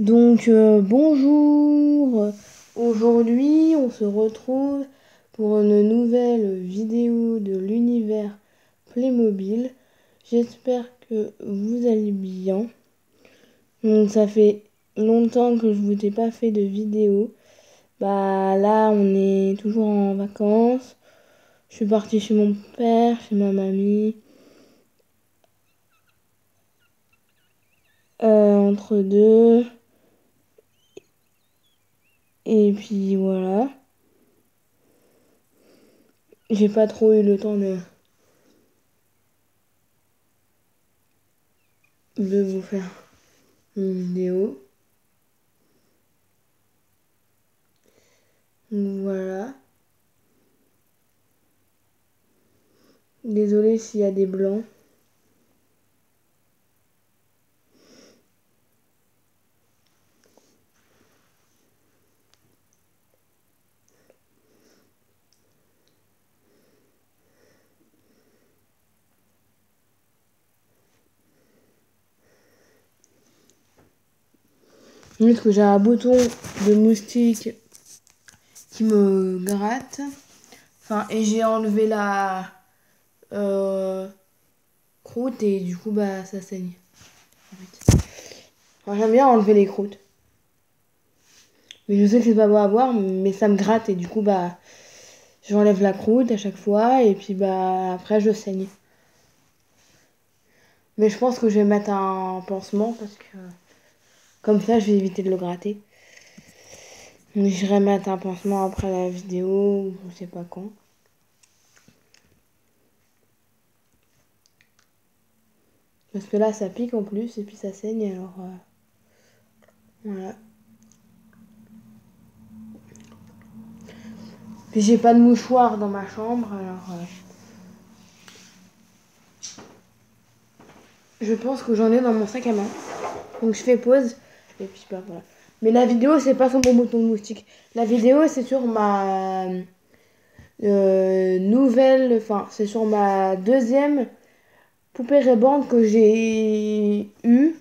Bonjour. Aujourd'hui, on se retrouve pour une nouvelle vidéo de l'univers Playmobil. J'espère que vous allez bien. Ça fait longtemps que je vous ai pas fait de vidéo. Là, on est toujours en vacances. Je suis partie chez mon père, chez ma mamie. Entre deux. Et puis voilà. J'ai pas trop eu le temps de vous faire une vidéo. Voilà. Désolée s'il y a des blancs. Juste que j'ai un bouton de moustique qui me gratte. Et j'ai enlevé la croûte et du coup, ça saigne. J'aime bien enlever les croûtes. Mais je sais que c'est pas beau à voir, mais ça me gratte et du coup, j'enlève la croûte à chaque fois et puis, après, je saigne. Mais je pense que je vais mettre un pansement parce que comme ça, je vais éviter de le gratter. Donc, j'irai mettre un pansement après la vidéo, je sais pas quand. Parce que là, ça pique en plus et puis ça saigne, alors voilà. Puis j'ai pas de mouchoir dans ma chambre, alors je pense que j'en ai dans mon sac à main. Donc je fais pause et puis voilà. Mais la vidéo, c'est pas sur mon bouton de moustique. La vidéo, c'est sur ma c'est sur ma deuxième poupée Ray-Ban que j'ai eue.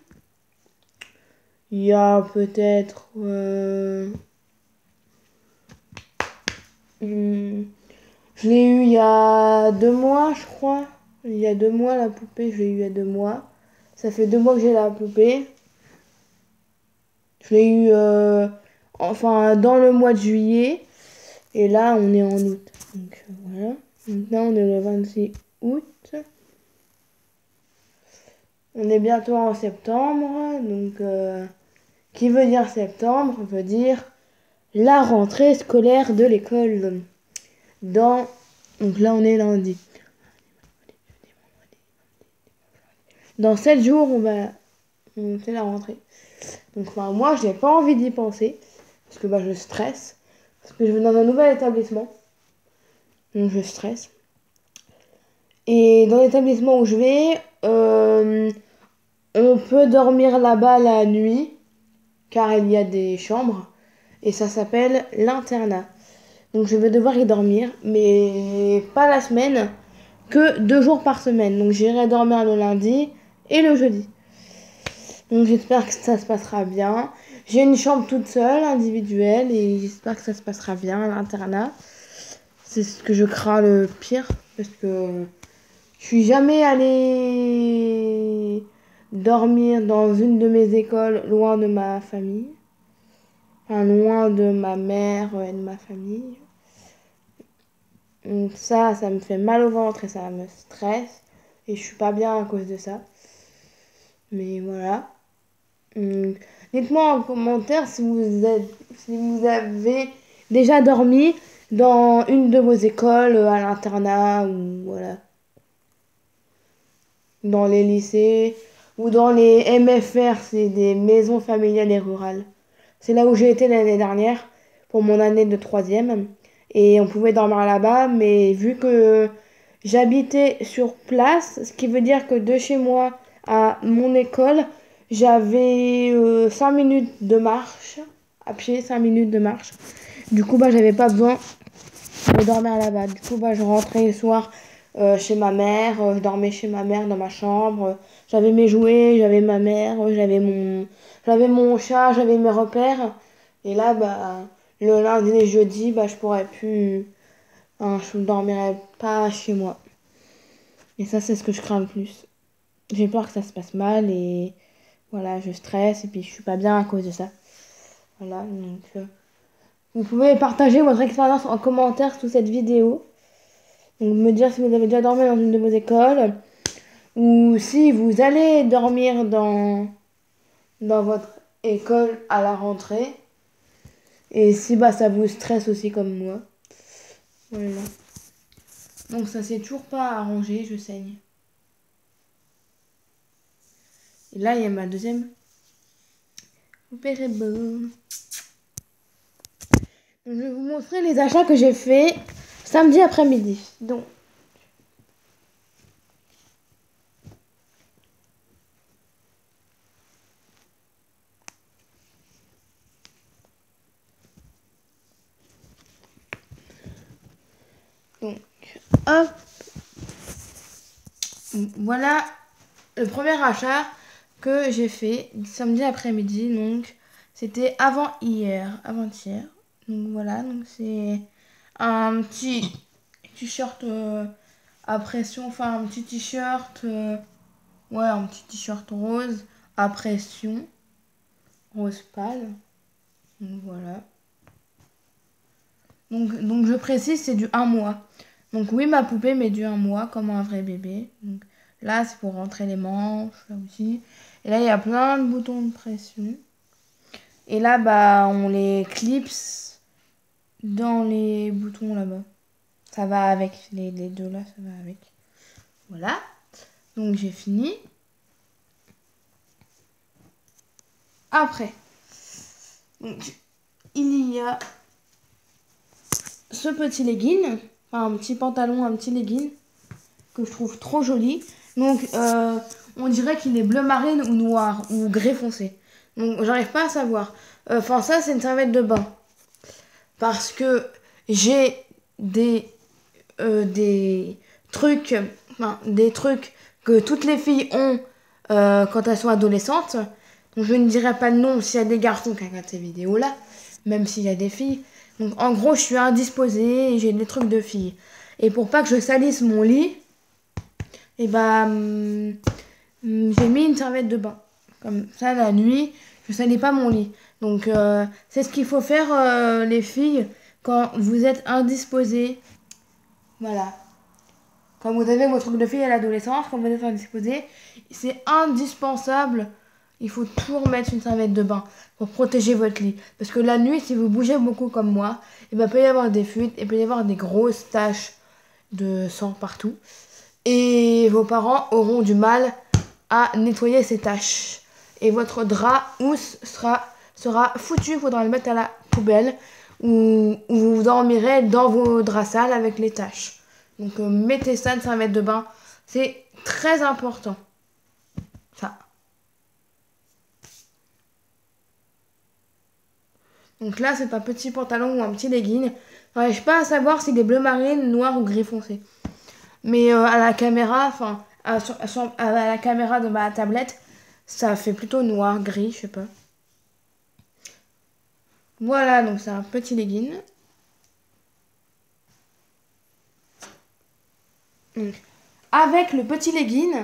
Il y a peut-être je l'ai eu il y a 2 mois, je crois. Il y a 2 mois, la poupée, je l'ai eu il y a 2 mois. Ça fait 2 mois que j'ai la poupée. Je l'ai eu dans le mois de juillet. Et là, on est en août. Donc voilà. Maintenant, on est le 26 août. On est bientôt en septembre. Donc, qui veut dire septembre veut dire la rentrée scolaire de l'école. Donc là, on est lundi. Dans 7 jours, on fait la rentrée. Donc moi, j'ai pas envie d'y penser. Parce que je stresse. Parce que je vais dans un nouvel établissement. Donc je stresse. Et dans l'établissement où je vais, on peut dormir là-bas la nuit. Car il y a des chambres. Et ça s'appelle l'internat. Donc je vais devoir y dormir. Mais pas la semaine. Que 2 jours par semaine. Donc j'irai dormir le lundi et le jeudi. Donc j'espère que ça se passera bien. J'ai une chambre toute seule, individuelle, et j'espère que ça se passera bien à l'internat. C'est ce que je crains le pire, parce que je suis jamais allée dormir dans une de mes écoles loin de ma famille. Loin de ma mère et de ma famille. Donc ça me fait mal au ventre et ça me stresse. Et je suis pas bien à cause de ça. Mais voilà. Dites-moi en commentaire si vous avez déjà dormi dans une de vos écoles, à l'internat ou voilà, dans les lycées ou dans les MFR, c'est des maisons familiales et rurales. C'est là où j'ai été l'année dernière pour mon année de troisième et on pouvait dormir là-bas, mais vu que j'habitais sur place, ce qui veut dire que de chez moi à mon école, j'avais 5 minutes de marche, à pied, 5 minutes de marche. Du coup, j'avais pas besoin de dormir là-bas. Du coup, je rentrais le soir chez ma mère, je dormais chez ma mère dans ma chambre. J'avais mes jouets, j'avais ma mère, j'avais mon chat, j'avais mes repères. Et là, bah, le lundi et jeudi, bah, je pourrais plus, hein, je ne dormirai pas chez moi. Et ça, c'est ce que je crains le plus. J'ai peur que ça se passe mal et voilà, je stresse et puis je suis pas bien à cause de ça. Voilà, donc vous pouvez partager votre expérience en commentaire sous cette vidéo. Donc me dire si vous avez déjà dormi dans une de vos écoles ou si vous allez dormir dans votre école à la rentrée. Et si bah ça vous stresse aussi comme moi. Voilà. Donc ça s'est toujours pas arrangé, je saigne. Et là il y a ma deuxième poupée Reborn. Je vais vous montrer les achats que j'ai fait samedi après-midi. Donc, hop. Voilà le premier achat que j'ai fait samedi après-midi. Donc, c'était avant-hier. Donc voilà, donc c'est un petit t-shirt à pression, enfin un petit t-shirt, un petit t-shirt rose à pression, rose pâle. Donc voilà. Donc je précise, c'est du 1 mois. Donc oui, ma poupée met du 1 mois comme un vrai bébé. Donc là, c'est pour rentrer les manches, là aussi. Et là, il y a plein de boutons de pression. Et là, bah, on les clipse dans les boutons là-bas. Ça va avec, les deux là, ça va avec. Voilà. Donc j'ai fini. Après, donc, il y a ce petit legging, enfin un petit pantalon, un petit legging que je trouve trop joli. Donc on dirait qu'il est bleu marine ou noir ou gris foncé. Donc j'arrive pas à savoir. Enfin ça c'est une serviette de bain parce que j'ai des trucs, enfin des trucs que toutes les filles ont quand elles sont adolescentes. Donc je ne dirai pas le nom s'il y a des garçons qui regardent ces vidéos là, même s'il y a des filles. Donc en gros je suis indisposée et j'ai des trucs de filles. Et pour pas que je salisse mon lit, et bah j'ai mis une serviette de bain. Comme ça la nuit, je salis pas mon lit. Donc c'est ce qu'il faut faire les filles quand vous êtes indisposées. Voilà. Quand vous avez vos trucs de fille à l'adolescence, quand vous êtes indisposé, c'est indispensable. Il faut toujours mettre une serviette de bain pour protéger votre lit. Parce que la nuit, si vous bougez beaucoup comme moi, il peut y avoir des fuites, il peut y avoir des grosses taches de sang partout. Et vos parents auront du mal à nettoyer ces taches. Et votre drap housse sera foutu, il faudra le mettre à la poubelle. Ou vous dormirez dans vos draps sales avec les taches. Donc mettez ça, une serviette de bain. C'est très important. Ça. Donc là, c'est un petit pantalon ou un petit legging. J'arrive pas à savoir s'il est bleu marine, noir ou gris foncé. Mais à la caméra, enfin, à la caméra de ma tablette, ça fait plutôt noir, gris, je sais pas. Voilà, donc c'est un petit legging. Donc, avec le petit legging,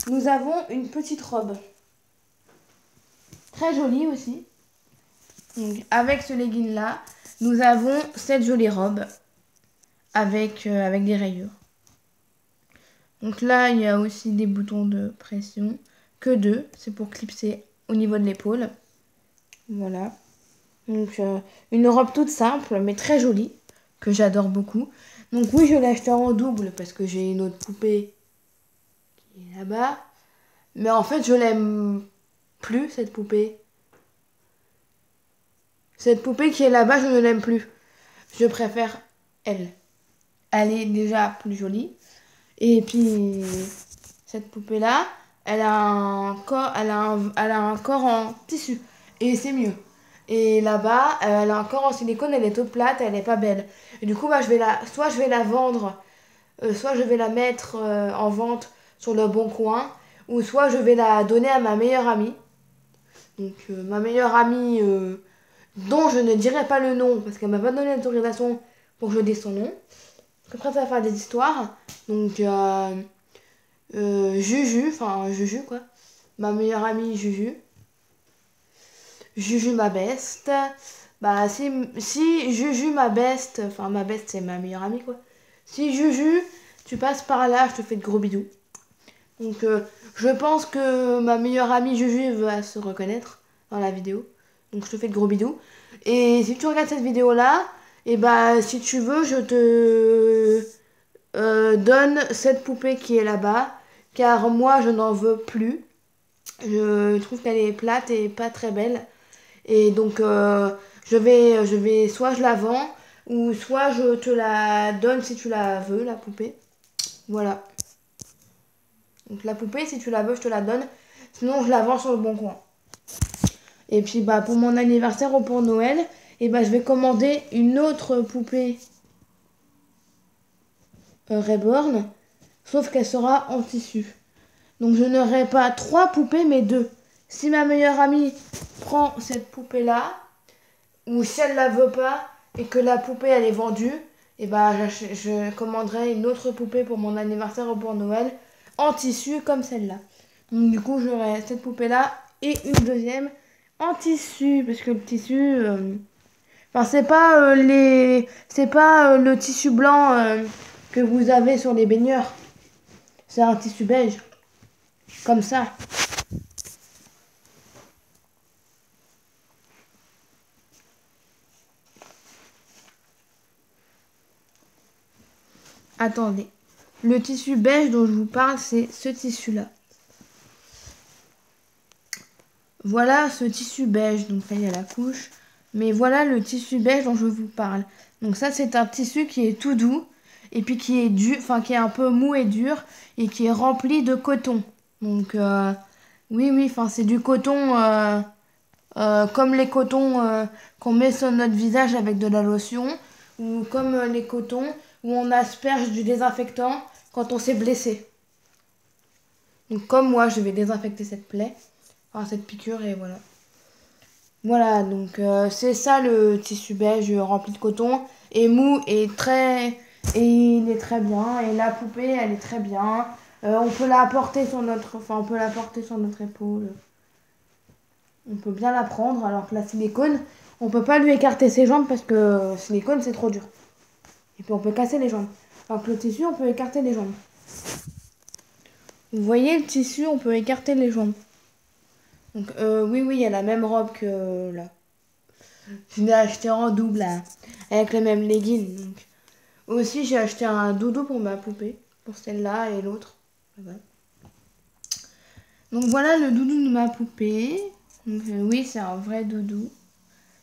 nous avons une petite robe. Très jolie aussi. Donc, avec ce legging là, nous avons cette jolie robe avec des rayures. Donc là, il y a aussi des boutons de pression. Que deux, c'est pour clipser au niveau de l'épaule. Voilà. Donc une robe toute simple, mais très jolie, que j'adore beaucoup. Donc oui, je l'ai acheté en double parce que j'ai une autre poupée qui est là-bas. Mais en fait, je l'aime plus, cette poupée. Cette poupée qui est là-bas, je ne l'aime plus. Je préfère elle. Elle est déjà plus jolie. Et puis, cette poupée-là, elle a un corps en tissu. Et c'est mieux. Et là-bas, elle a un corps en silicone, elle est toute plate, elle est pas belle. Et du coup, bah, soit je vais la vendre, soit je vais la mettre en vente sur le bon coin, ou soit je vais la donner à ma meilleure amie. Donc ma meilleure amie dont je ne dirai pas le nom parce qu'elle m'a pas donné l'autorisation pour que je dise son nom. Après ça va faire des histoires. Donc Juju, enfin Juju quoi. Ma meilleure amie Juju. Juju ma best. Bah si Juju ma best, enfin ma best c'est ma meilleure amie quoi. Si Juju, tu passes par là, je te fais de gros bisous. Donc je pense que ma meilleure amie Juju va se reconnaître dans la vidéo. Donc je te fais de gros bisous. Et si tu regardes cette vidéo là, et bah si tu veux, je te donne cette poupée qui est là-bas. Car moi je n'en veux plus. Je trouve qu'elle est plate et pas très belle. Et donc je vais soit je la vends ou soit je te la donne si tu la veux, la poupée. Voilà. Donc la poupée, si tu la veux, je te la donne. Sinon, je la vends sur le bon coin. Et puis bah pour mon anniversaire ou pour Noël, et bah je vais commander une autre poupée Reborn, sauf qu'elle sera en tissu. Donc je n'aurai pas 3 poupées mais 2. Si ma meilleure amie prend cette poupée là, ou si elle la veut pas et que la poupée elle est vendue, et bah je commanderai une autre poupée pour mon anniversaire ou pour Noël en tissu comme celle-là. Donc du coup j'aurai cette poupée là et une deuxième en tissu parce que le tissu enfin c'est pas le tissu blanc que vous avez sur les baigneurs. C'est un tissu beige comme ça. Attendez. Le tissu beige dont je vous parle, c'est ce tissu-là. Voilà ce tissu beige. Donc là, il y a la couche. Mais voilà le tissu beige dont je vous parle. Donc ça, c'est un tissu qui est tout doux. Et puis qui est dur, enfin qui est un peu mou et dur. Et qui est rempli de coton. Donc oui, enfin c'est du coton comme les cotons qu'on met sur notre visage avec de la lotion. Ou comme les cotons où on asperge du désinfectant quand on s'est blessé. Donc comme moi, je vais désinfecter cette plaie, enfin cette piqûre et voilà. Voilà, donc c'est ça le tissu beige rempli de coton et mou et il est très bien et la poupée elle est très bien. On peut la porter sur notre épaule. On peut bien la prendre alors que la silicone, on peut pas lui écarter ses jambes parce que silicone c'est trop dur. Et puis on peut casser les jambes. Alors que le tissu, on peut écarter les jambes. Vous voyez le tissu, on peut écarter les jambes. Donc oui, il y a la même robe que là. Je l'ai acheté en double là, avec les mêmes leggings. Donc. Aussi, j'ai acheté un doudou pour ma poupée, pour celle-là et l'autre. Voilà. Donc voilà le doudou de ma poupée. Donc oui, c'est un vrai doudou.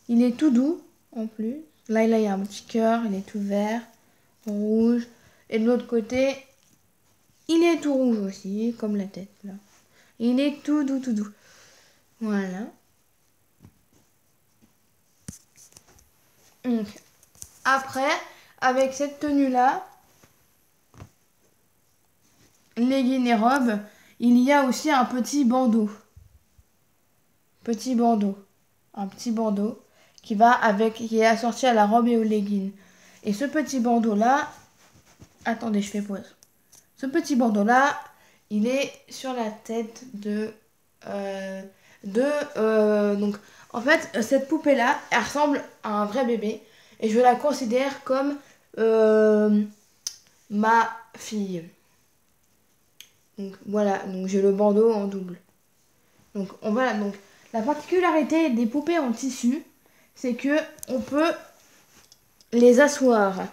Il est tout doux en plus. Là, il y a un petit cœur, il est tout vert, rouge. Et de l'autre côté, il est tout rouge aussi, comme la tête là. Il est tout doux, tout doux. Voilà. Donc, après, avec cette tenue-là, leggings et robe, il y a aussi un petit bandeau. Petit bandeau. Un petit bandeau qui est assorti à la robe et aux leggings. Et ce petit bandeau-là, attendez, je fais pause. Ce petit bandeau-là, il est sur la tête donc, en fait, cette poupée-là, elle ressemble à un vrai bébé. Et je la considère comme ma fille. Donc, voilà. Donc, j'ai le bandeau en double. Donc, voilà. Donc, la particularité des poupées en tissu, c'est que on peut les asseoir.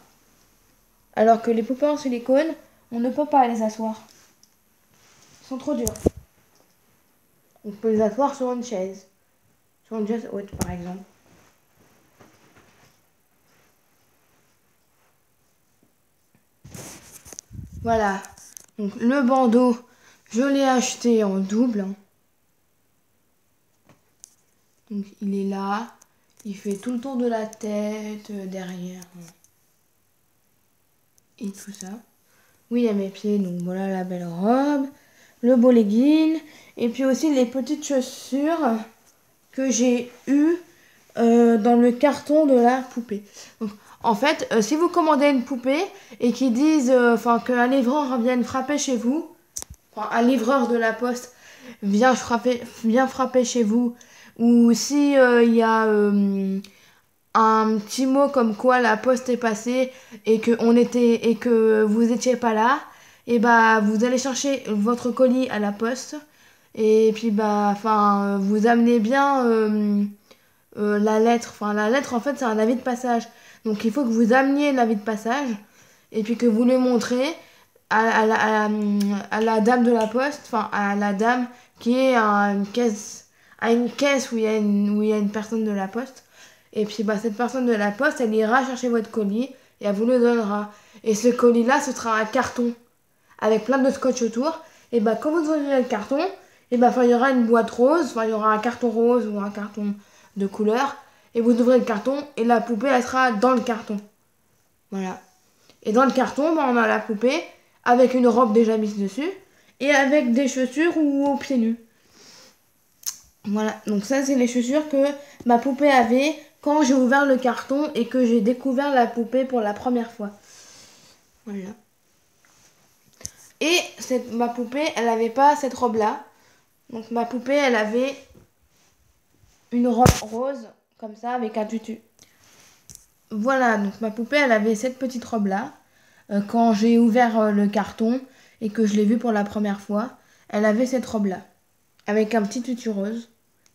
Alors que les poupées en silicone, on ne peut pas les asseoir. Ils sont trop durs. On peut les asseoir sur une chaise. Sur une chaise haute, par exemple. Voilà. Donc, le bandeau, je l'ai acheté en double. Donc, il est là. Il fait tout le tour de la tête, derrière. Et tout ça. Oui, il y a mes pieds. Donc, voilà la belle robe. le beau legging, et puis aussi les petites chaussures que j'ai eues dans le carton de la poupée. Donc, en fait, si vous commandez une poupée et qu'ils disent qu'un livreur vienne frapper chez vous, un livreur de la poste vient frapper chez vous, ou si il y a un petit mot comme quoi la poste est passée et que vous étiez pas là, et bah vous allez chercher votre colis à la poste et puis vous amenez bien la lettre. Enfin la lettre en fait c'est un avis de passage. Donc il faut que vous ameniez l'avis de passage et puis que vous le montrez à la dame de la poste, enfin à la dame qui est à une caisse où où il y a une personne de la poste. Et puis cette personne de la poste, elle ira chercher votre colis et elle vous le donnera. Et ce colis-là, ce sera un carton avec plein de scotch autour. Et quand vous ouvrirez le carton, il y aura une boîte rose, il y aura un carton rose ou un carton de couleur. Et vous ouvrez le carton et la poupée, elle sera dans le carton. Voilà. Et dans le carton, on a la poupée avec une robe déjà mise dessus et avec des chaussures ou aux pieds nus. Voilà, donc ça c'est les chaussures que ma poupée avait quand j'ai ouvert le carton et que j'ai découvert la poupée pour la première fois. Voilà. Et ma poupée, elle n'avait pas cette robe-là. Donc ma poupée, elle avait une robe rose, comme ça, avec un tutu. Voilà, donc ma poupée, elle avait cette petite robe-là. Quand j'ai ouvert le carton et que je l'ai vue pour la première fois, elle avait cette robe-là. Avec un petit tutu rose,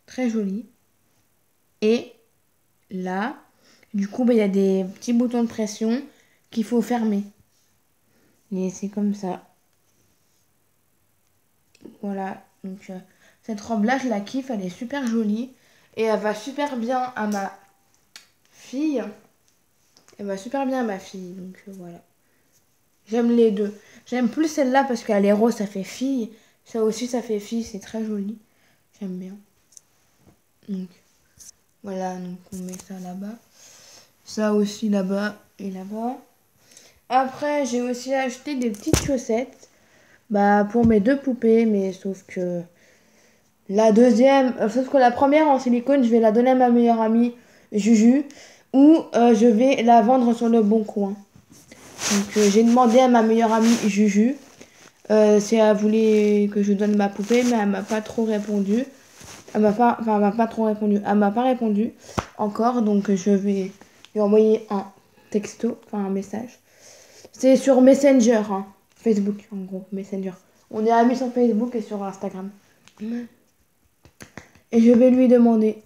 très joli. Et là, du coup, il y a des petits boutons de pression qu'il faut fermer. Et c'est comme ça. Voilà. Donc, cette robe-là, je la kiffe. Elle est super jolie. Et elle va super bien à ma fille. Elle va super bien à ma fille. Donc, voilà. J'aime les deux. J'aime plus celle-là parce qu'elle est rose, ça fait fille. Ça aussi, ça fait fille. C'est très joli. J'aime bien. Donc, voilà. Donc, on met ça là-bas. Ça aussi là-bas et là-bas. Après, j'ai aussi acheté des petites chaussettes pour mes deux poupées, mais sauf que la première en silicone, je vais la donner à ma meilleure amie Juju ou je vais la vendre sur le bon coin. Donc j'ai demandé à ma meilleure amie Juju si elle voulait que je donne ma poupée, mais elle m'a pas trop répondu. Elle m'a pas trop répondu. Elle m'a pas répondu encore, donc je vais lui envoyer un texto, un message. C'est sur Messenger, hein. Facebook en gros, Messenger. On est amis sur Facebook et sur Instagram. Et je vais lui demander.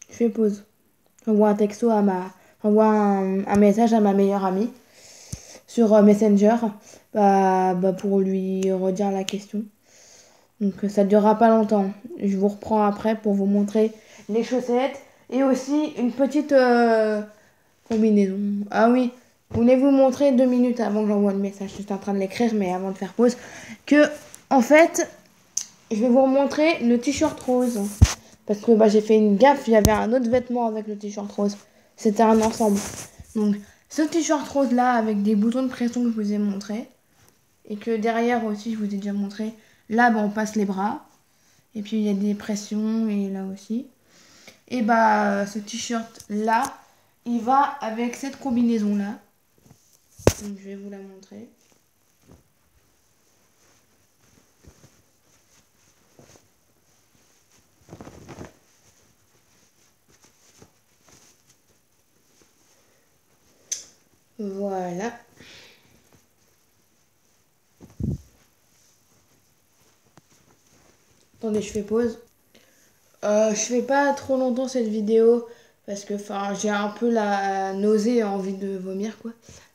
Je fais pause. J'envoie un texto j'envoie un message à ma meilleure amie sur Messenger pour lui redire la question. Donc ça ne durera pas longtemps. Je vous reprends après pour vous montrer les chaussettes et aussi une petite combinaison. Ah oui, voulez-vous montrer 2 minutes avant que j'envoie le message. Je suis en train de l'écrire, mais avant de faire pause. Que, en fait, je vais vous montrer le t-shirt rose. Parce que j'ai fait une gaffe, il y avait un autre vêtement avec le t-shirt rose. C'était un ensemble. Donc, ce t-shirt rose là, avec des boutons de pression que je vous ai montré. Et que derrière aussi, je vous ai déjà montré. Là, on passe les bras. Et puis, il y a des pressions, et là aussi. Et ce t-shirt là, il va avec cette combinaison là. Donc, je vais vous la montrer. Voilà. Attendez, je fais pause. Je fais pas trop longtemps cette vidéo parce que j'ai un peu la nausée et envie de vomir quoi.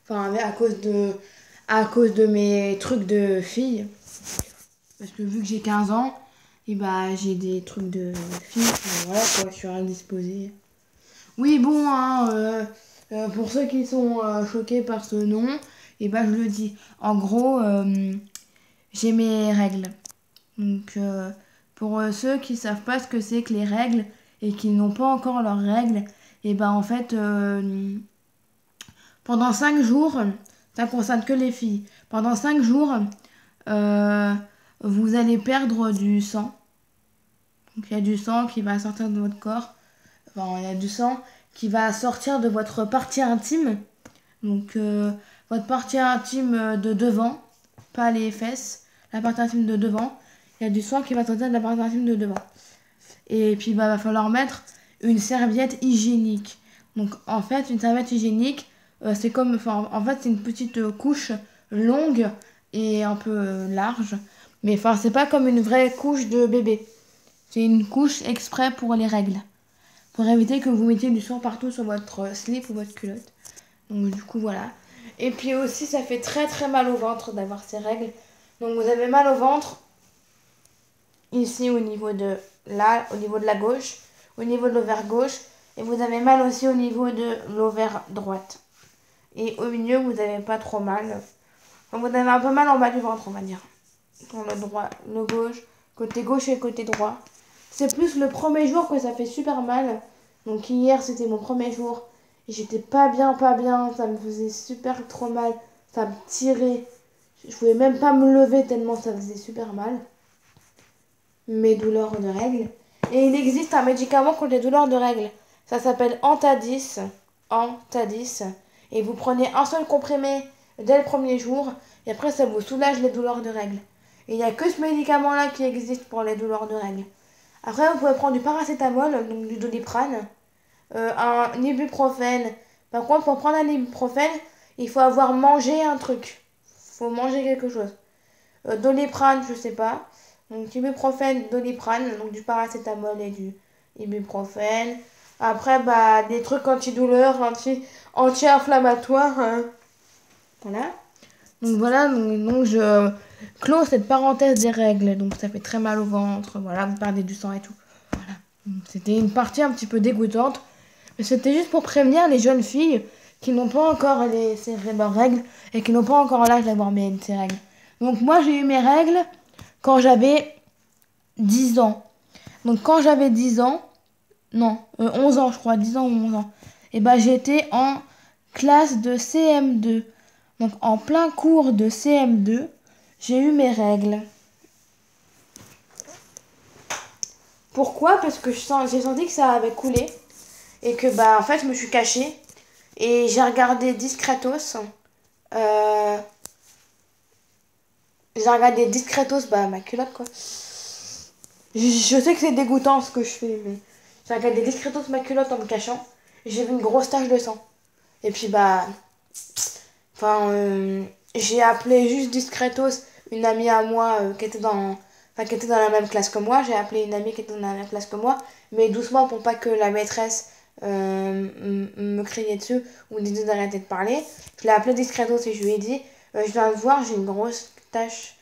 À cause de mes trucs de fille. Parce que vu que j'ai 15 ans, et j'ai des trucs de fille. Voilà quoi, je suis indisposée. Oui bon hein, pour ceux qui sont choqués par ce nom, je le dis. En gros, j'ai mes règles. Donc, pour ceux qui savent pas ce que c'est que les règles et qui n'ont pas encore leurs règles, et ben en fait, pendant 5 jours, ça concerne que les filles. Pendant 5 jours, euh, vous allez perdre du sang. Donc il y a du sang qui va sortir de votre corps. Enfin, il y a du sang qui va sortir de votre partie intime. Donc votre partie intime de devant, pas les fesses, la partie intime de devant. Il y a du sang qui va sortir de la partie intime de devant. Et puis bah, va falloir mettre une serviette hygiénique. Donc en fait, une serviette hygiénique, c'est comme, enfin, en fait, c'est une petite couche longue et un peu large. Mais enfin, c'est pas comme une vraie couche de bébé. C'est une couche exprès pour les règles. Pour éviter que vous mettiez du sang partout sur votre slip ou votre culotte. Donc du coup, voilà. Et puis aussi, ça fait très très mal au ventre d'avoir ces règles. Donc vous avez mal au ventre, ici au niveau de là, au niveau de la gauche, au niveau de l'ovaire gauche. Et vous avez mal aussi au niveau de l'ovaire droite. Et au milieu, vous n'avez pas trop mal. Enfin, vous avez un peu mal en bas du ventre, on va dire. Pour le droit, le gauche et côté droit. C'est plus le premier jour que ça fait super mal. Donc hier, c'était mon premier jour. Et j'étais pas bien, pas bien. Ça me faisait super trop mal. Ça me tirait. Je pouvais même pas me lever tellement ça faisait super mal. Mes douleurs de règles. Et il existe un médicament contre les douleurs de règles. Ça s'appelle Antadis. Antadis. Et vous prenez un seul comprimé dès le premier jour. Et après, ça vous soulage les douleurs de règles. Et il n'y a que ce médicament-là qui existe pour les douleurs de règles. Après, vous pouvez prendre du paracétamol, donc du doliprane, un ibuprofène. Par contre, pour prendre un ibuprofène, il faut avoir mangé un truc. Il faut manger quelque chose. Doliprane, je sais pas. Donc ibuprofène, doliprane, donc du paracétamol et du ibuprofène. Après, bah, des trucs antidouleurs, anti-inflammatoires. Voilà. Donc voilà, donc je clôt cette parenthèse des règles. Donc ça fait très mal au ventre. Voilà, vous perdez du sang et tout. Voilà. C'était une partie un petit peu dégoûtante. Mais c'était juste pour prévenir les jeunes filles qui n'ont pas encore leurs règles et qui n'ont pas encore l'âge d'avoir ces règles. Donc moi, j'ai eu mes règles quand j'avais 10 ans. Donc quand j'avais 10 ans, non, 11 ans je crois, 10 ans ou 11 ans, et ben j'étais en classe de CM2. Donc en plein cours de CM2, j'ai eu mes règles. Pourquoi? Parce que j'ai senti que ça avait coulé et que bah en fait je me suis cachée et j'ai regardé discretos. Euh, j'ai regardé discretos, bah ma culotte quoi. Je sais que c'est dégoûtant ce que je fais, mais j'ai regardé discretos ma culotte en me cachant. Et j'ai vu une grosse tache de sang. Et puis bah, enfin, j'ai appelé juste discretos une amie à moi qui était dans la même classe que moi. J'ai appelé une amie qui était dans la même classe que moi, mais doucement pour pas que la maîtresse me criait dessus ou me disait d'arrêter de parler. Je l'ai appelé discretos et je lui ai dit, je viens de voir, j'ai une grosse tache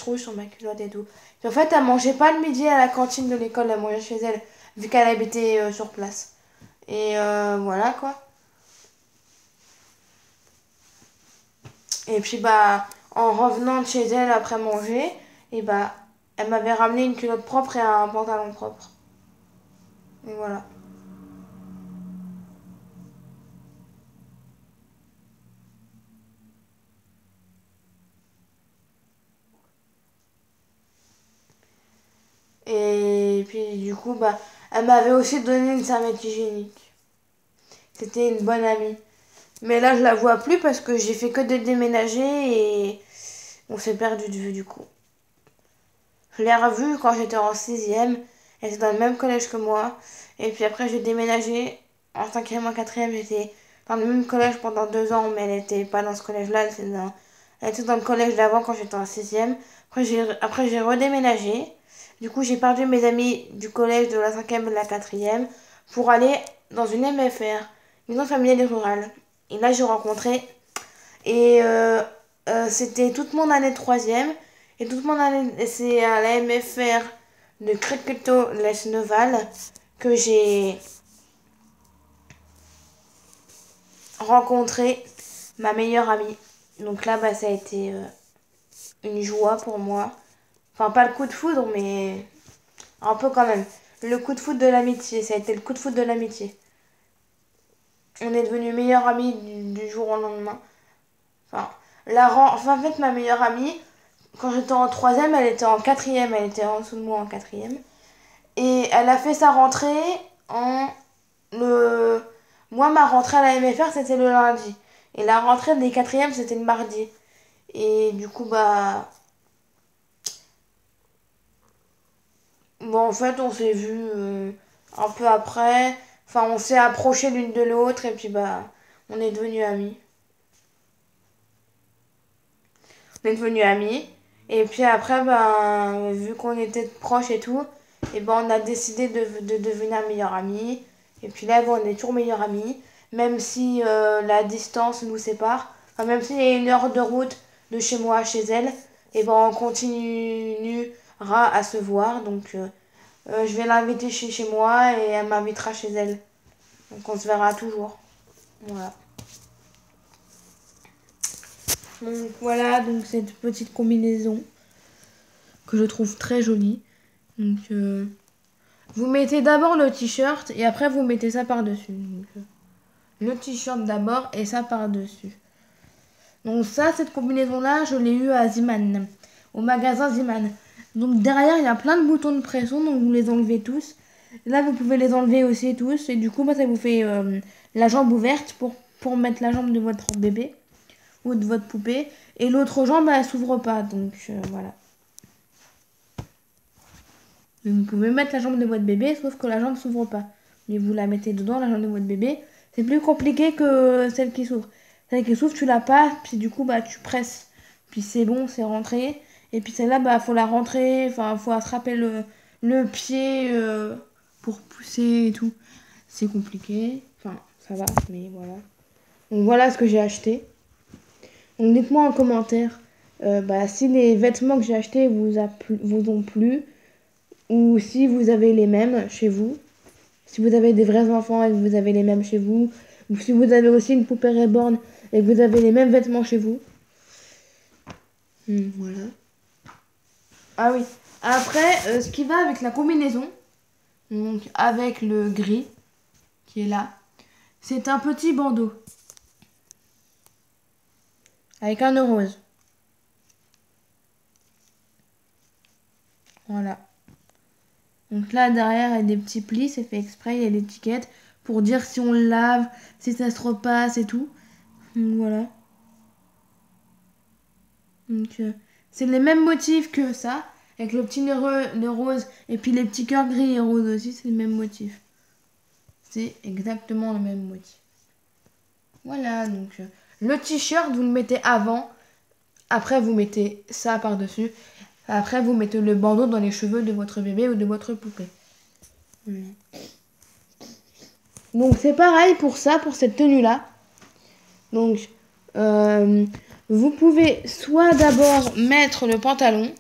rouge sur ma culotte et tout. Puis en fait, elle mangeait pas le midi à la cantine de l'école, elle mangeait chez elle, vu qu'elle habitait sur place. Et voilà quoi. Et puis bah, en revenant de chez elle après manger, et bah, elle m'avait ramené une culotte propre et un pantalon propre. Et voilà. Et puis du coup, bah, elle m'avait aussi donné une serviette hygiénique. C'était une bonne amie. Mais là, je la vois plus parce que j'ai fait que de déménager et on s'est perdu de vue du coup. Je l'ai revue quand j'étais en sixième. Elle était dans le même collège que moi. Et puis après, j'ai déménagé en cinquième, en quatrième. J'étais dans le même collège pendant 2 ans, mais elle était pas dans ce collège-là. Elle était dans le collège d'avant quand j'étais en sixième. Après, j'ai redéménagé. Du coup, j'ai perdu mes amis du collège de la cinquième et de la quatrième pour aller dans une MFR, maison familiale et rurale. Et là, j'ai rencontré. Et c'était toute mon année de troisième. Et toute mon année, c'est à la MFR de Créqueto-les-Neval que j'ai rencontré ma meilleure amie. Donc là, bah, ça a été une joie pour moi. Enfin, pas le coup de foudre, mais un peu quand même. Le coup de foudre de l'amitié, ça a été le coup de foudre de l'amitié. On est devenus meilleurs amis du jour au lendemain. Enfin, enfin, en fait, ma meilleure amie, quand j'étais en troisième, elle était en quatrième, elle était en dessous de moi en quatrième. Et elle a fait sa rentrée en le... Moi, ma rentrée à la MFR, c'était le lundi. Et la rentrée des quatrièmes, c'était le mardi. Et du coup, bah... Bon, en fait, on s'est vu un peu après. Enfin, on s'est approché l'une de l'autre et puis bah, on est devenus amis. On est devenus amis. Et puis après, ben, vu qu'on était proches et tout, et ben, on a décidé de devenir meilleurs amis. Et puis là, bon, on est toujours meilleurs amis. Même si la distance nous sépare. Enfin, même s'il y a 1 heure de route de chez moi à chez elle, et ben, on continuera à se voir. Donc, je vais l'inviter chez moi et elle m'invitera chez elle. Donc, on se verra toujours. Voilà. Donc voilà, donc cette petite combinaison que je trouve très jolie. Donc vous mettez d'abord le t-shirt et après vous mettez ça par-dessus. Donc, le t-shirt d'abord et ça par-dessus. Donc ça, cette combinaison-là, je l'ai eue à Ziman, au magasin Ziman. Donc derrière, il y a plein de boutons de pression, donc vous les enlevez tous. Là, vous pouvez les enlever aussi tous et du coup, bah, ça vous fait la jambe ouverte pour mettre la jambe de votre bébé ou de votre poupée. Et l'autre jambe, elle s'ouvre pas, donc voilà. Vous pouvez mettre la jambe de votre bébé, sauf que la jambe s'ouvre pas. Mais vous la mettez dedans, la jambe de votre bébé. C'est plus compliqué que celle qui s'ouvre. Celle qui s'ouvre, tu l'as pas, puis du coup, bah, tu presses. Puis c'est bon, c'est rentré. Et puis celle-là, bah, faut la rentrer, enfin, faut attraper le pied pour pousser et tout. C'est compliqué. Enfin, ça va, mais voilà. Donc voilà ce que j'ai acheté. Donc dites-moi en commentaire bah, si les vêtements que j'ai achetés vous ont plu. Ou si vous avez les mêmes chez vous. Si vous avez des vrais enfants et que vous avez les mêmes chez vous. Ou si vous avez aussi une poupée reborn et que vous avez les mêmes vêtements chez vous. Voilà. Ah oui. Après, ce qui va avec la combinaison, donc avec le gris qui est là, c'est un petit bandeau. Avec un nœud rose. Voilà. Donc là, derrière, il y a des petits plis, c'est fait exprès, il y a l'étiquette pour dire si on le lave, si ça se repasse et tout. Donc voilà. Donc c'est les mêmes motifs que ça, avec le petit nœud rose et puis les petits cœurs gris et roses aussi, c'est le même motif. C'est exactement le même motif. Voilà, donc le t-shirt, vous le mettez avant, après vous mettez ça par-dessus, après vous mettez le bandeau dans les cheveux de votre bébé ou de votre poupée. Voilà. Donc c'est pareil pour ça, pour cette tenue-là. Donc vous pouvez soit d'abord mettre le pantalon,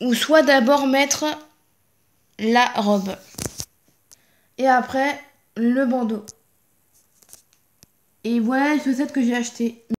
ou soit d'abord mettre la robe. Et après, le bandeau. Et voilà les chaussettes que j'ai achetées.